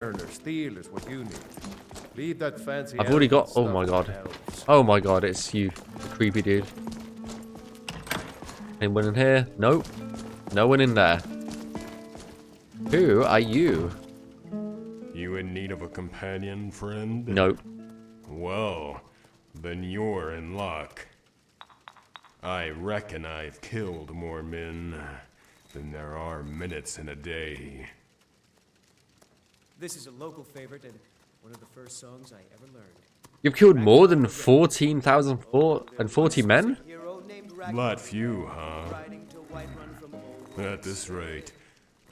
or steel is what you need. Leave that fancy. I've already got. elven Oh stuff my to god. elves. Oh my god, it's you, the creepy dude. Anyone in here? Nope. No one in there. Who are you? You in need of a companion, friend? Nope. Well, then you're in luck. I reckon I've killed more men than there are minutes in a day. This is a local favorite and one of the first songs I ever learned. You've killed more than 14,040 men? Not few, huh? At this rate,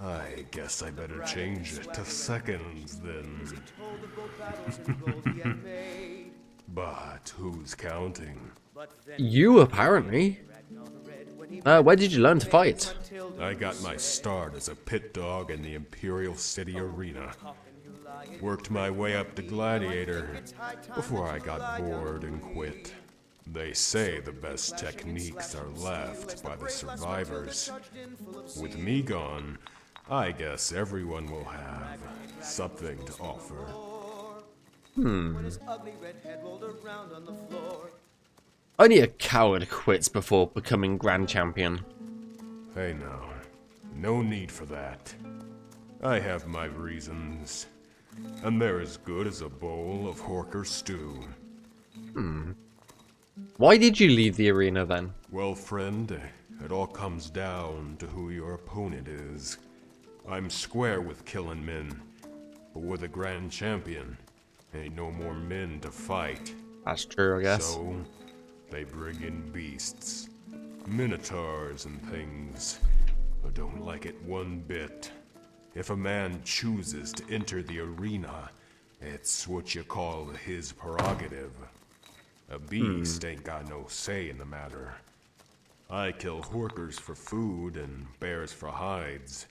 I guess I better change it to seconds then. But who's counting? You, apparently. Where did you learn to fight? I got my start as a pit dog in the Imperial City Arena. Worked my way up to Gladiator before I got bored and quit. They say the best techniques are left by the survivors. With me gone, I guess everyone will have something to offer. Only a coward quits before becoming Grand Champion. Hey now, no need for that. I have my reasons, and they're as good as a bowl of Horker stew. Why did you leave the arena then? Well, friend, it all comes down to who your opponent is. I'm square with killing men, but with a Grand Champion, ain't no more men to fight. That's true, I guess. So, they bring in beasts, minotaurs and things. I don't like it one bit. If a man chooses to enter the arena, it's what you call his prerogative. A beast ain't got no say in the matter. I kill horkers for food and bears for hides.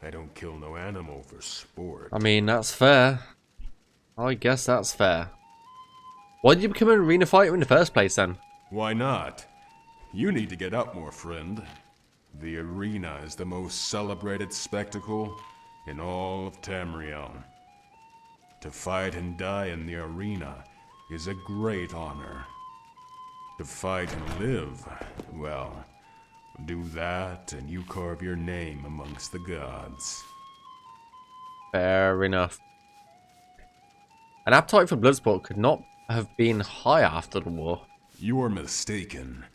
I don't kill no animal for sport. I mean, that's fair. I guess that's fair. Why did you become an arena fighter in the first place then? Why not? You need to get up more, friend. The arena is the most celebrated spectacle in all of Tamriel. To fight and die in the arena is a great honor. To fight and live, well, do that and you carve your name amongst the gods. Fair enough. An appetite for bloodsport could not have been higher after the war. You are mistaken.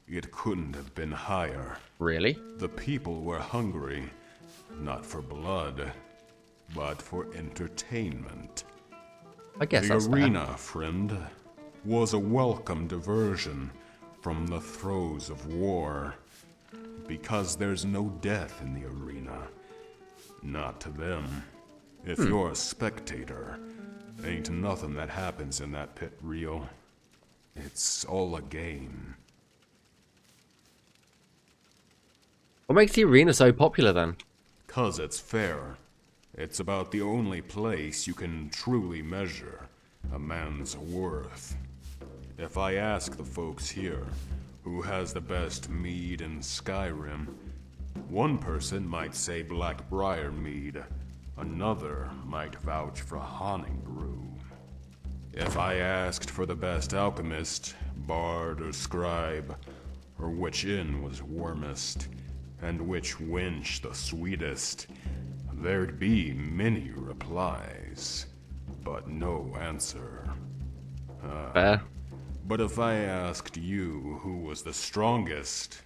It couldn't have been higher. Really? The people were hungry, not for blood, but for entertainment. I guess The that's arena, friend, was a welcome diversion from the throes of war. Because there's no death in the arena. Not to them. If you're a spectator, ain't nothing that happens in that pit real. It's all a game. What makes the arena so popular then? 'Cause it's fair. It's about the only place you can truly measure a man's worth. If I ask the folks here who has the best mead in Skyrim, one person might say Blackbriar mead, another might vouch for Honning brew. If I asked for the best alchemist, bard, or scribe, or which inn was warmest, and which wench the sweetest, there'd be many replies, but no answer. Fair. But if I asked you who was the strongest,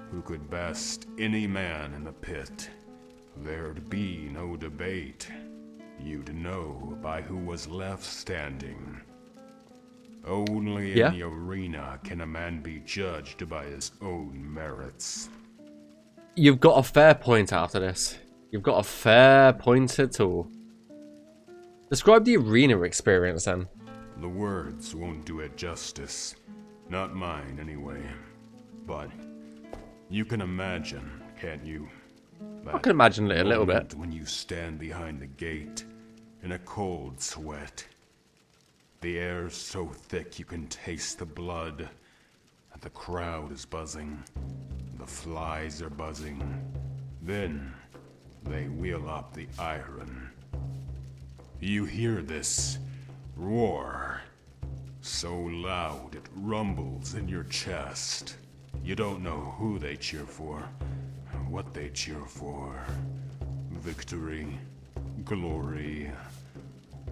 who could best any man in the pit, there'd be no debate. You'd know by who was left standing. Only Yeah. in the arena can a man be judged by his own merits. You've got a fair point after this. You've got a fair point at all. Describe the arena experience then. The words won't do it justice. Not mine, anyway. But you can imagine, can't you? I can imagine it a little bit. When you stand behind the gate in a cold sweat. The air's so thick you can taste the blood. And the crowd is buzzing. The flies are buzzing. Then they wheel up the iron. You hear this roar, so loud it rumbles in your chest. You don't know who they cheer for, what they cheer for. Victory, glory,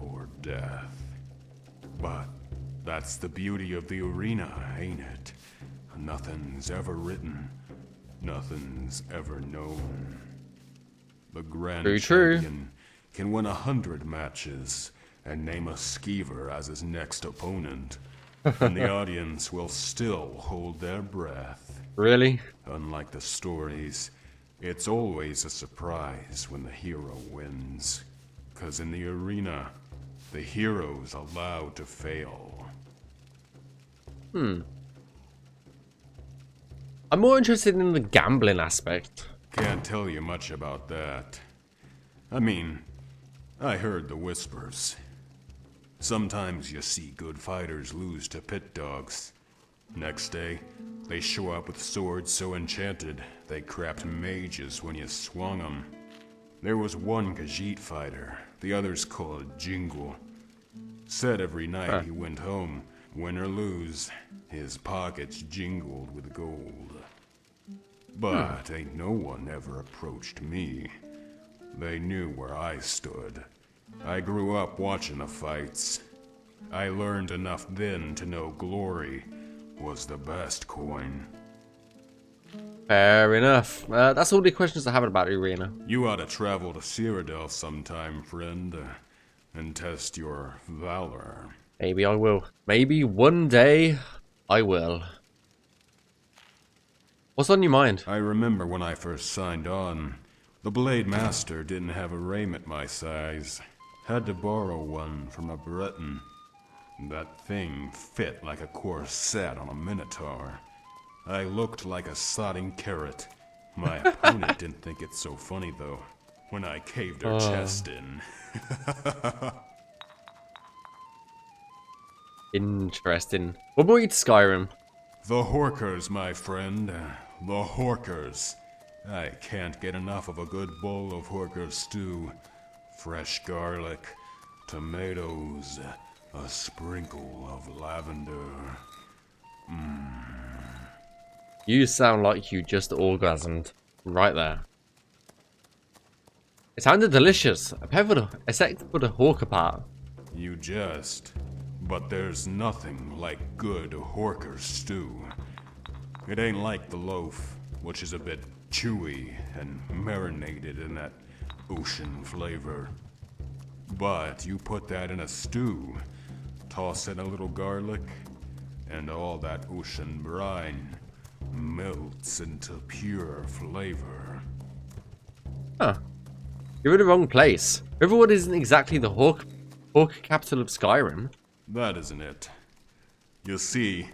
or death. But that's the beauty of the arena, ain't it? Nothing's ever written, nothing's ever known. The grand champion can win 100 matches and name a skeever as his next opponent, and the audience will still hold their breath. Really? Unlike the stories, it's always a surprise when the hero wins. 'Cause in the arena, the hero's allowed to fail. I'm more interested in the gambling aspect. Can't tell you much about that. I mean, I heard the whispers. Sometimes you see good fighters lose to pit dogs. Next day, they show up with swords so enchanted they crapped mages when you swung them. There was one Khajiit fighter, the others called Jingle. Said every night he went home, win or lose, his pockets jingled with gold. But ain't no one ever approached me. They knew where I stood. I grew up watching the fights. I learned enough then to know glory was the best coin. Fair enough. That's all the questions I have about the arena. You ought to travel to Cyrodiil sometime, friend, and test your valor. Maybe I will. Maybe one day I will. What's on your mind? I remember when I first signed on, the Blade Master didn't have a raiment my size. Had to borrow one from a Breton. That thing fit like a corset on a minotaur. I looked like a sodding carrot. My opponent didn't think it so funny, though, when I caved her chest in. Interesting. What brought you to Skyrim? The Horkers, my friend. The Horkers. I can't get enough of a good bowl of Horker stew. Fresh garlic, tomatoes, a sprinkle of lavender. You sound like you just orgasmed. Right there. It sounded delicious, except for the Hawker part. You jest. But there's nothing like good Horker stew. It ain't like the loaf, which is a bit chewy and marinated in that ocean flavor. But you put that in a stew, toss in a little garlic, and all that ocean brine melts into pure flavor. Huh. You're in the wrong place. Riverwood isn't exactly the Hawk capital of Skyrim. That isn't it. You see,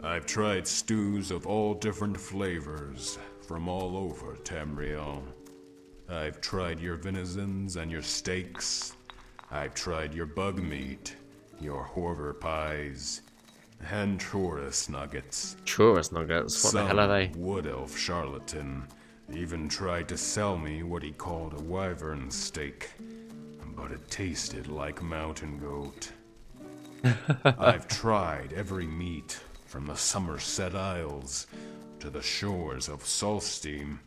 I've tried stews of all different flavors from all over Tamriel. I've tried your venizons and your steaks. I've tried your bug meat, your horror pies, and Taurus nuggets. Taurus nuggets? What the hell are they? Some wood elf charlatan even tried to sell me what he called a wyvern steak, but it tasted like mountain goat. I've tried every meat, from the Somerset Isles to the shores of Solstein,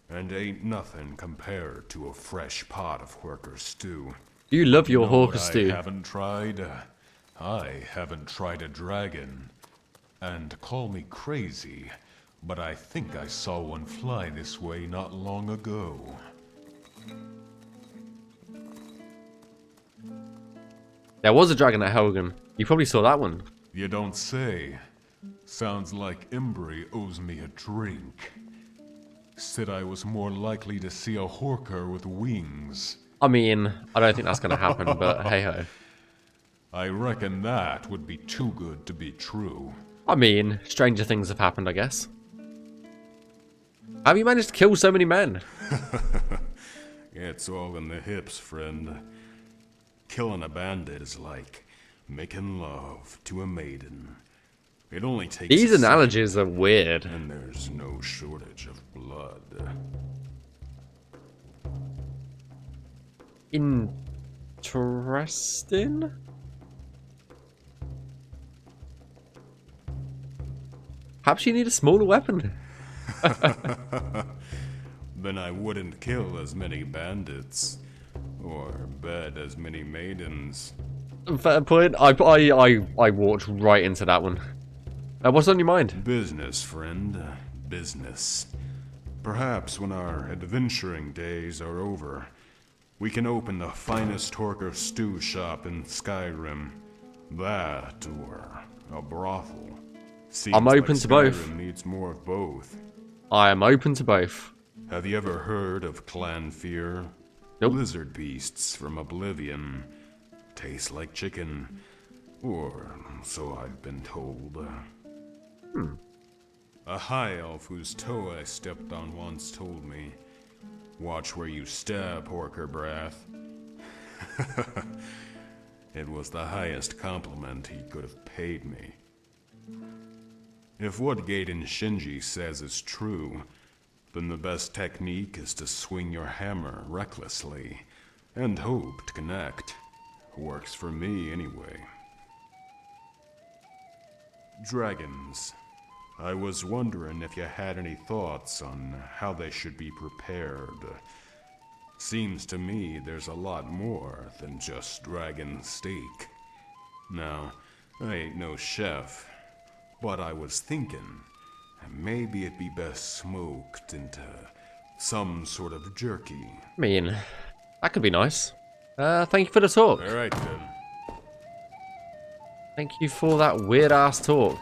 and ain't nothing compared to a fresh pot of Horker stew. You love your Know Hawker what stew. I haven't tried? I haven't tried a dragon. And call me crazy, but I think I saw one fly this way not long ago. There was a dragon at Helgen. You probably saw that one. You don't say. Sounds like Embry owes me a drink. Said I was more likely to see a Horker with wings. I mean, I don't think that's going to happen, but hey-ho. I reckon that would be too good to be true. I mean, stranger things have happened, I guess. How have you managed to kill so many men? It's all in the hips, friend. Killing a bandit is like making love to a maiden. It only takes These a second, analogies are weird. and there's no shortage of blood. interesting. Perhaps you need a smaller weapon. Then I wouldn't kill as many bandits. Or bed as many maidens. Fair point. I walked right into that one. What's on your mind? Business, friend. Business. Perhaps when our adventuring days are over, we can open the finest Torker stew shop in Skyrim. That, or a brothel. Seems I'm open like to both. Skyrim needs more of both. I am open to both. Have you ever heard of clan fear? Nope. Lizard beasts from Oblivion. Taste like chicken. Or so I've been told. A high elf whose toe I stepped on once told me, "Watch where you step, Orker Brath." It was the highest compliment he could have paid me. If what Gaiden Shinji says is true, then the best technique is to swing your hammer recklessly and hope to connect. Works for me anyway. Dragons. I was wondering if you had any thoughts on how they should be prepared. Seems to me there's a lot more than just dragon steak. Now, I ain't no chef, but I was thinking maybe it'd be best smoked into some sort of jerky. I mean, that could be nice. Thank you for the talk. Alright then. Thank you for that weird ass talk.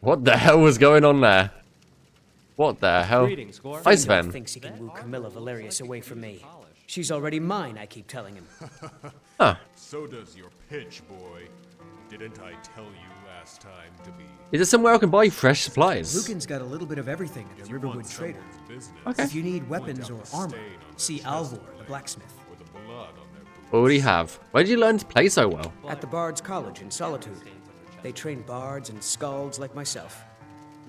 What the hell was going on there? What the hell? Greetings, Gore. Hi, Fandor Sven. thinks he can woo Camilla Valerius away from me. She's already mine, I keep telling him. Huh. So does your pitch, boy. Didn't I tell you last time to be... Is there somewhere I can buy fresh supplies? Lucan's got a little bit of everything at the Riverwood Trader. Business, Okay. If you need weapons or armor, see Alvor, the blacksmith. with the blood on their boots. Already have. Where did you learn to play so well? At the Bard's College in Solitude. They train bards and skalds like myself.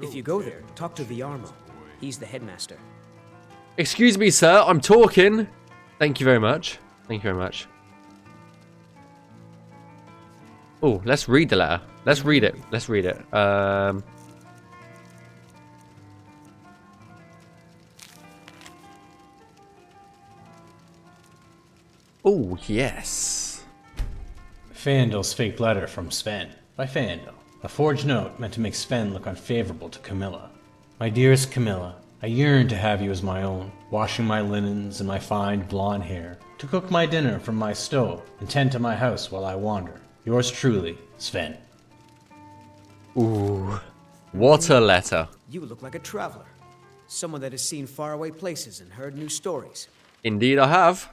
If you go there, talk to Viarmo. He's the headmaster. Excuse me, sir. I'm talking. Thank you very much. Thank you very much. Oh, let's read the letter. Let's read it. Let's read it. Oh, yes. Fandle's fake letter from Sven. By Fandle. A forged note meant to make Sven look unfavorable to Camilla. My dearest Camilla, I yearn to have you as my own, washing my linens and my fine blonde hair, to cook my dinner from my stove and tend to my house while I wander. Yours truly, Sven. Ooh. What a letter. You look like a traveler. Someone that has seen faraway places and heard new stories. Indeed, I have.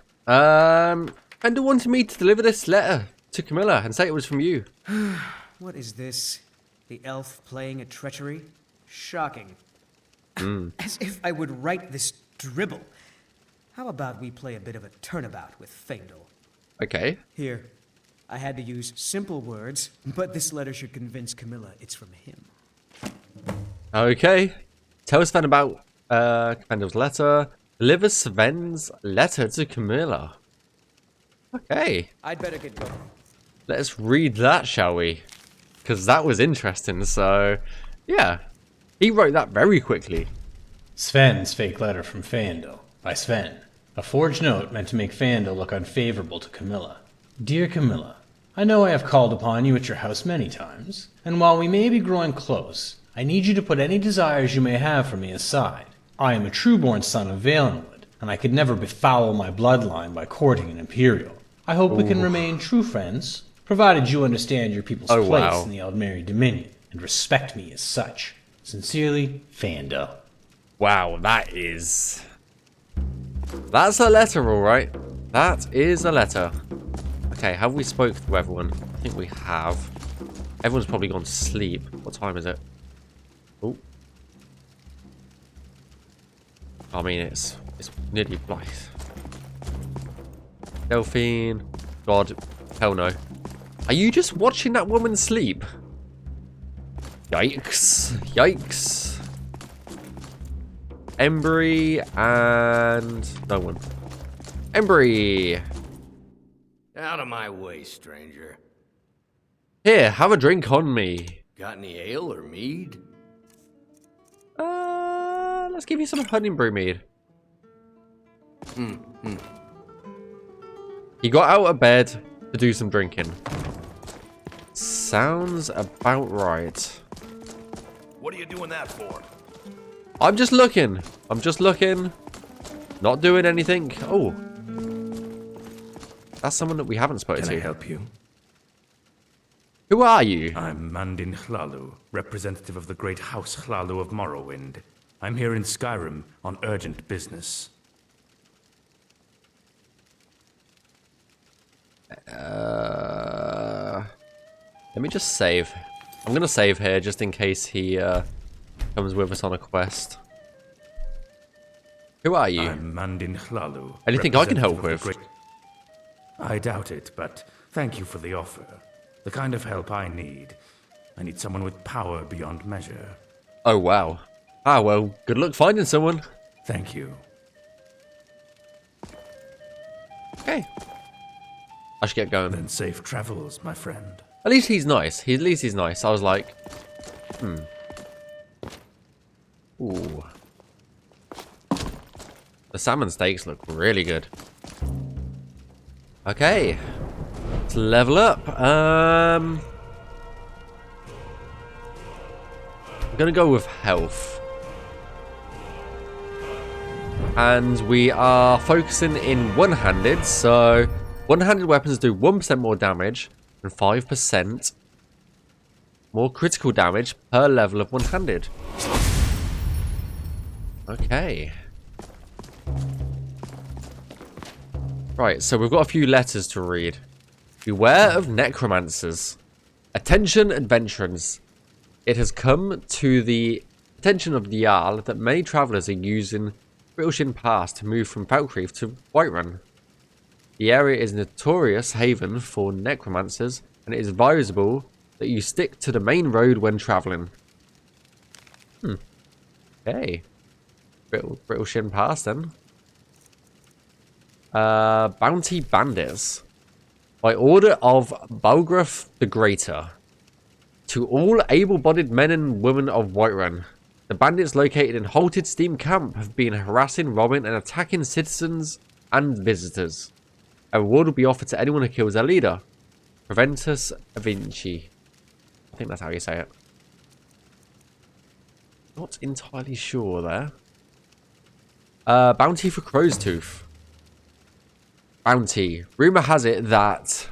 Fender wanted me to deliver this letter to Camilla and say it was from you. What is this? The elf playing at treachery? Shocking. As if I would write this dribble. How about we play a bit of a turnabout with Fandle? Okay. Here, I had to use simple words, but this letter should convince Camilla it's from him. Okay. Tell Sven about Fendel's letter. Deliver Sven's letter to Camilla. Okay. I'd better get going. Let's read that, shall we? Because that was interesting, so... Yeah. He wrote that very quickly. Sven's fake letter from Fandle. By Sven. A forged note meant to make Fandle look unfavorable to Camilla. Dear Camilla, I know I have called upon you at your house many times, and while we may be growing close, I need you to put any desires you may have for me aside. I am a true-born son of Valenwood, and I could never befoul my bloodline by courting an Imperial. I hope we can remain true friends, provided you understand your people's place wow. in the Aldmeri Dominion, and respect me as such. Sincerely, Fandle. Wow, that is... That's a letter, alright. That is a letter. Okay, have we spoke to everyone? I think we have. Everyone's probably gone to sleep. What time is it? Oh. I mean, it's nearly like... Delphine. God. Hell no. Are you just watching that woman sleep? Yikes. Yikes. Embry and no one. Embry! Out of my way, stranger. Here, have a drink on me. Got any ale or mead? Let's give you some honey brew mead. He got out of bed to do some drinking. Sounds about right. What are you doing that for? I'm just looking. Not doing anything. Oh. That's someone that we haven't spoken Can I to. help you? Who are you? I'm Mandin Hlalu, representative of the great House Hlalu of Morrowind. I'm here in Skyrim on urgent business. Let me just save. I'm gonna save here just in case he comes with us on a quest. Who are you? I'm Mandin Hlalu. Anything I can help representative with? of the I doubt it, but thank you for the offer. The kind of help I need. I need someone with power beyond measure. Oh wow. Ah well, good luck finding someone. Thank you. Okay. I should get going. Then safe travels, my friend. At least he's nice. At least he's nice. I was like, Ooh. The salmon steaks look really good. Okay. Let's level up. I'm gonna go with health. And we are focusing in one-handed, so one-handed weapons do 1% more damage and 5% more critical damage per level of one-handed. Okay. Right, so we've got a few letters to read. Beware of necromancers. Attention, adventurers. It has come to the attention of the Jarl that many travellers are using Brittleshin Pass to move from Falkreath to Whiterun. The area is a notorious haven for necromancers, and it is advisable that you stick to the main road when travelling. Okay. Brittleshin Pass then. Bounty Bandits. By order of Balgruth the Greater. To all able-bodied men and women of Whiterun, the bandits located in Halted Steam Camp have been harassing, robbing, and attacking citizens and visitors. A reward will be offered to anyone who kills their leader. Preventus Vinci. I think that's how you say it. Not entirely sure there. Bounty for Crow's Tooth. Bounty. Rumour has it that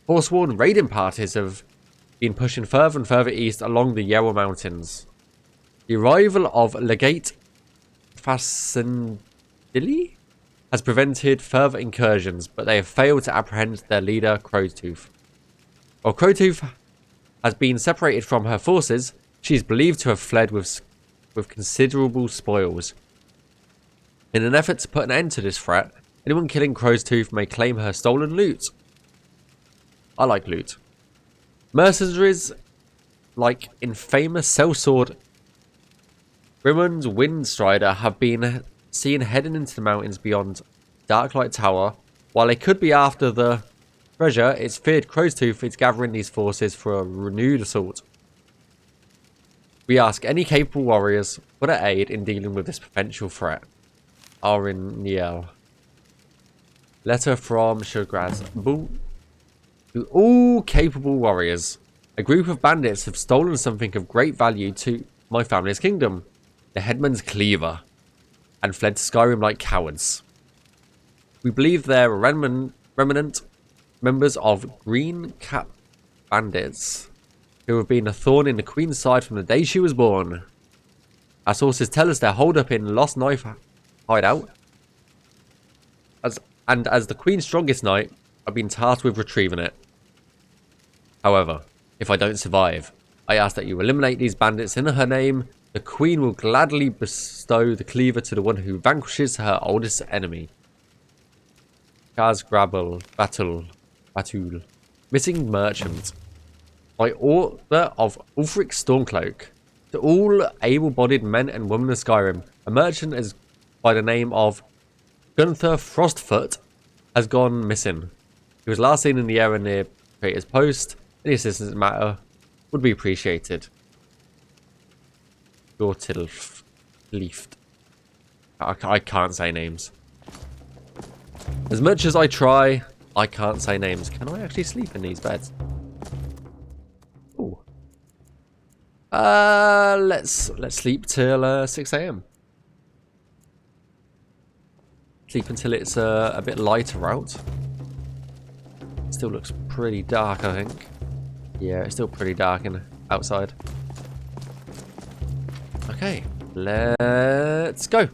Forsworn raiding parties have been pushing further and further east along the Yarrow Mountains. The arrival of Legate Fassendili has prevented further incursions, but they have failed to apprehend their leader, Crowtooth. While Crowtooth has been separated from her forces, she is believed to have fled with considerable spoils. In an effort to put an end to this threat, anyone killing Crowtooth may claim her stolen loot. I like loot. Mercenaries like infamous sellsword Grimund's Windstrider have been seen heading into the mountains beyond Darklight Tower. While they could be after the treasure, it's feared Crowtooth is gathering these forces for a renewed assault. We ask any capable warriors for their aid in dealing with this potential threat. Arin Niel. Letter from Shugraz. To all capable warriors, a group of bandits have stolen something of great value to my family's kingdom, the Headman's Cleaver, and fled to Skyrim like cowards. We believe they're remnant members of Green Cap bandits, who have been a thorn in the Queen's side from the day she was born. Our sources tell us they're holed up in Lost Knife hideout, as the Queen's strongest knight, I've been tasked with retrieving it. However, if I don't survive, I ask that you eliminate these bandits in her name. The Queen will gladly bestow the cleaver to the one who vanquishes her oldest enemy. Kaz Grabble, Batul. Missing Merchant. By order of Ulfric Stormcloak. To all able-bodied men and women of Skyrim, A merchant is by the name of Gunther Frostfoot has gone missing. He was last seen in the area near Creator's Post. Any assistance matter would be appreciated. Gortilft. I can't say names. As much as I try, I can't say names. Can I actually sleep in these beds? Ooh. Let's sleep till 6 AM. Sleep until it's a bit lighter out. Still looks pretty dark, I think. Yeah, it's still pretty dark outside. Okay, let's go.